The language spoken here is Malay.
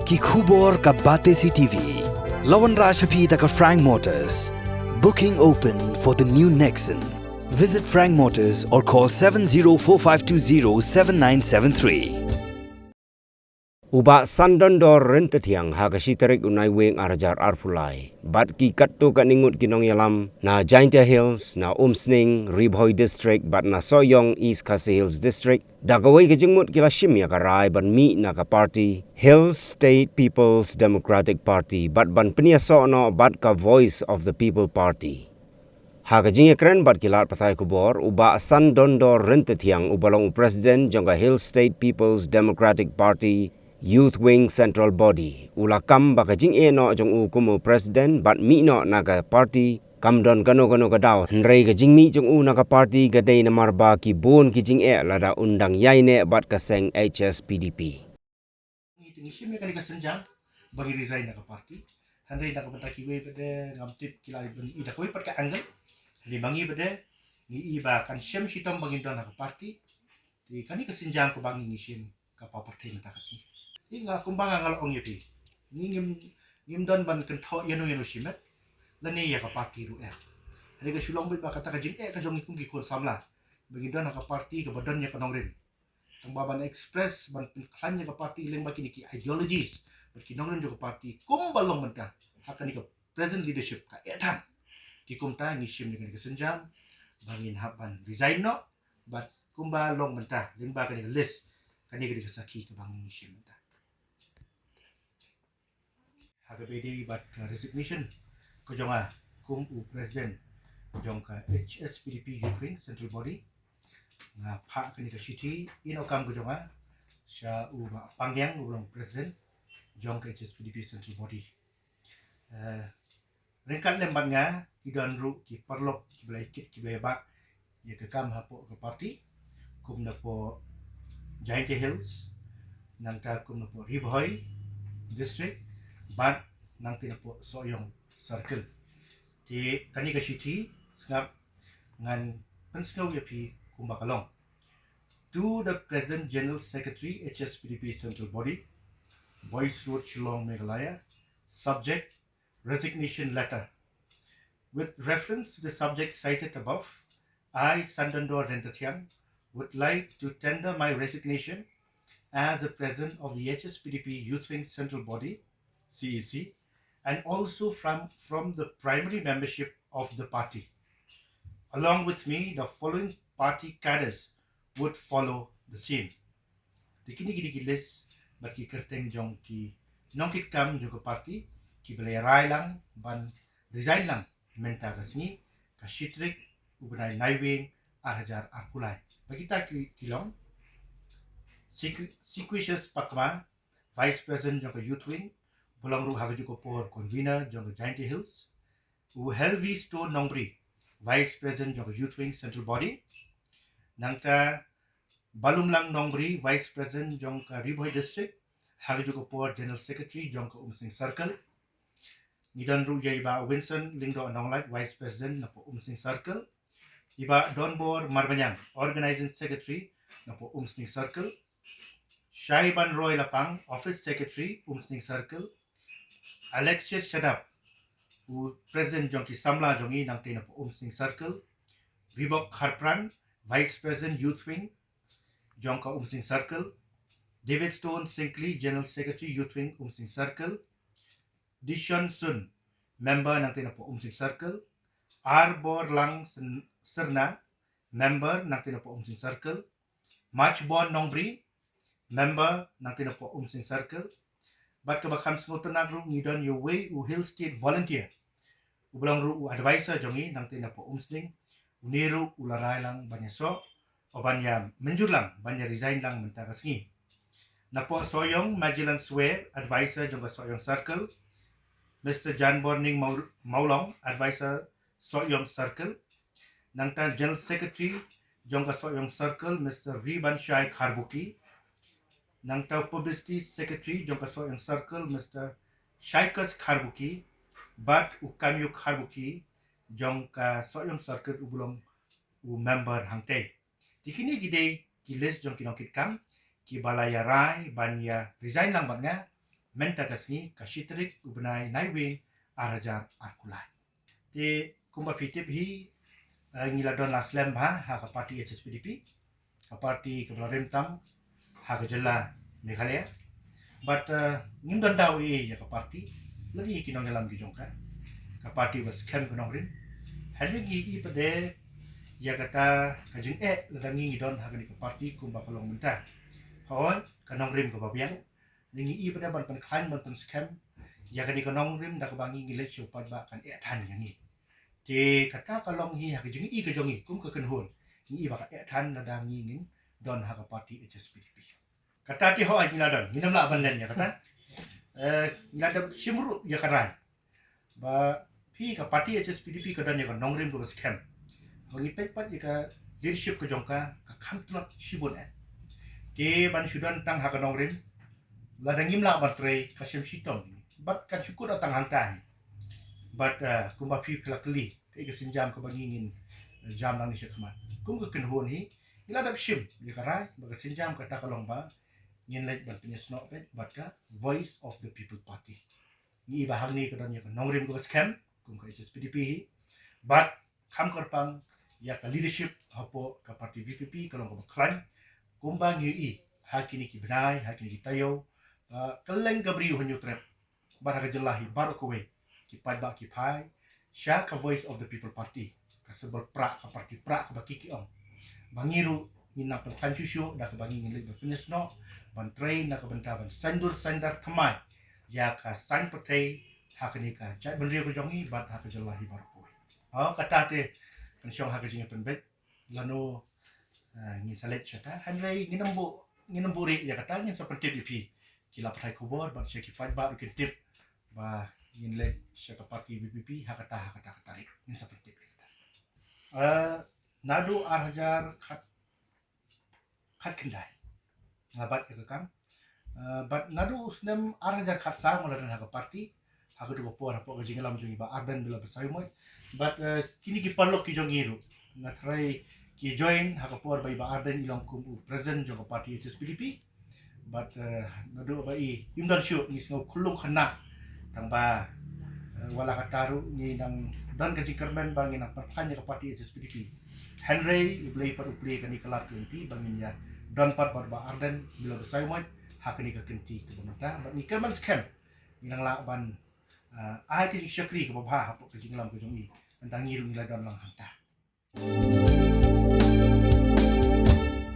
Ki khubor ka Bate CTV. Lawan Rashapi taka Frank Motors. Booking open for the new Nexon. Visit Frank Motors or call 7045207973. Uba sandondor rentetiang hagashi terik unai wing arajar arfulai. Bat ki katto kaningut ki Nongïalam na Giant Hills na Umsning Ribhoy District bat na Soyong East Khasi Hills District. Dagaway ka jingmut kila shimya karay ban mi na ka party Hills State People's Democratic Party bat ban Pynïasoh no bat ka Voice of the People Party. Hagajing ekran bat kilat patay kubor uba sandondor rentetiang ubalong President jangka Hills State People's Democratic Party Youth Wing Central Body. Ulakam bakajing eno jong kumu President bat mi no naga party kamdon gano kadaw. Henry kajing mi jong naga party gaday na marba ki bon kijing lada undang yaine bat kaseng HSPDP. Ngisi me kani kasenjang bagi resign naga party. Henry naga pataki we pada ngamtip kilai ben ida koi pat ka angle. Henry bangi pada ni iba kan syem sitom bagi don naga party. Di kani kasenjang ko bangi ngisim ka pa party na takasi. Inga kumbanga ngalong yeti. Ngim don ban kentho yanu simet. Lani ya ka party ru Hari ka sulong ba kata ka jing ka jong ikum ki kun samla. Bagi don ka party ka badon nya ka nongrin. Tang baban express ban klan nya ka party leng baki ki ideologies. Baki nongrin jo ka party kum balong mentah. Hakan ka present leadership ka etan. Ki kum ta ngishim dengan ka senjam. Bangin haban resign no. But kumba long mentah. Leng ba ka list. Kani ka saki ka bangin ngishim mentah. Hagabedi bat resignation ko jonga kum u president jongka HSPDP Youth Wing Central Body nga pa kani ka city inokam ko jonga sya u ba pangyang ulong president jongka HSPDP Central Body ringkat lemban nga kidan ru ki parlok ki belai kit ki belai bak ye ke kam hapo ke party kum na po Giant Hills nangka kum na po Ribhoy District bat nang tinapo Soyong Circle. Di kani ka city ngap ngan pensngau yapi kumbakalong. To the President General Secretary HSPDP Central Body, Voice Road Shillong Meghalaya, subject resignation letter. With reference to the subject cited above, I, Sandondor Rentetiang, would like to tender my resignation as the President of the HSPDP Youth Wing Central Body, CEC, and also from the primary membership of the party. Along with me, the following party cadres would follow the same. The kini list but ki kerteng jong ki Nongïalam jong party ki belai lang ban resign lang menta kasni ka shitrik ubnai naiwing arhajar arkulai. Bagita kilong sequentious pakma Vice President jong Youth Wing Pulang ru hagaju ko por convener jong Giant Hills, u Helvi Store Nongbri, Vice President jong Youth Wing Central Body, nangta Balumlang Nongbri, Vice President jong Ribhoy District, hagaju ko por General Secretary jong Umsning Circle, nidan ru iba Winston Lingdo Anonglait, Vice President na po Umsning Circle, iba Donbor Marbanyang, Organizing Secretary na po Umsning Circle, Shaiban Roy Lapang, Office Secretary Umsning Circle, Alexius Shadap, who President Jongki Samla Jongi nang tina po Umsning Circle, Ribok Harpran, Vice President Youth Wing, Jongka Umsning Circle, David Stone Sinkley, General Secretary Youth Wing Umsning Circle, Dishon Sun, member nang tina po Umsning Circle, Arbor Lang Serna, member nang tina po Umsning Circle, Matchbon Nongbri, member nang tina po Umsning Circle, bat kabakam sengotan ru ngidon your way u Hill State volunteer ubelang ru advisor jongi nang tina po Umsning uniru ularai lang banyaso o banya menjur lang banya resign lang mentakasngi na po Soyong Magellan Swear advisor jong Soyong Circle, Mr. John Borning Maulong advisor Soyong Circle, nang tan General Secretary jong Soyong Circle Mr. Riban Shai Kharbuki, nang tau Publicity Secretary jong Soyong Circle Mr. Shaikas Kharbuki, bat ukamyu Kharbuki jong Soyong Circle ubulong u member hangte. Dikini gidei ki list jong Nongïalam ki balaya rai banya resign lang bat nga menta kasni kashitrik ubnai naiwing arajar arkulai te kumba fitip hi ngiladon laslam ha ka parti HSPDP ka parti ke Belarem tam ha ka jela Meghalaya but ngimdan dawi ya ka parti lagi kinong dalam gijongka ka parti was scam kunong rin hari gi ipade ya kata kajing ladangi ngidon ha ka parti kumba kalong minta hon kanong rim ka babiang ningi ipade ban pan khan ban pan scam ya ka kanong rim da ka bangi ngile chupat ba kan tan yang ni te kata kalong hi ha ka jing ka jongi kum ka kan hon ni ba ka tan ladangi ngin don ha ka parti HSPDP kata ti ho ai ngiladon nginam la ban len ya kata ngiladon simru ya karai ba pi ka parti HSPDP ka dan ya ka nongrim ko scam ngi pek pat ya ka leadership ka jongka ka khamtlot sibon te ban sudan tang ha ka nongrim ladangim la batre ka sim sitom bat kan syukur datang hantai but kumba pi kala kali ke ka sinjam ka bangingin jam nang ni syakmat kum ka kenhon hi ngiladon sim ya karai ba ka sinjam ka ta kalong ba ngin lek ban Pynïasoh pet batka voice of the people party ni bahag ni kadon ya nongrim ko scam kum ka HSPDP hi but kham korpang ya ka leadership hapo ka parti VPP kalong ko klan kumba ngi hakini ki benai hakini ki tayo kaleng gabri hunyu trap bar ka jelahi bar ko we ki pad ba ki phai sha ka voice of the people party ka sebel pra ka parti pra ka baki ki om bangiru ngina pel klan syusyo da ka bangi ngin lek Pynïasoh ban train nak benta ban sandur sandar thamai ya ka san patei hakani ka chat ban rio ko jongi bat hak jelahi bar ko kata te kan syong hak jing penbet lanu ngin salet chata hanrei nginambu ri ya kata ngin seperti pipi kila patai kubor bat syaki pat ba bikin tip ba ngin le syaka parti BPP hak kata tarik ngin seperti nadu arhajar khat kendai ngabat ke kam but nadu usnem arhajar khat sa moladan hak parti hak du por hapo jing lam jungi ba ardan bila besai moy but kini ki parlok ki jongiru ngatrai ki join hak por bai ba ardan ilong kum present jo parti HSPDP but nadu bai imdan syu ni sno khulung khana tang ba wala kataru ni nang dan kaji kermen bangin nak pertanya ke parti HSPDP Henry ublay par ublay kani kelar kenti bangin ya dan pat ba ardan bila besai moy hak ni ka kenti ke bamata but ni kerman scam ni nang la ban ai ki syakri ke babha hapo ke jinglam ke jongi ndangi ru nila dan lang hanta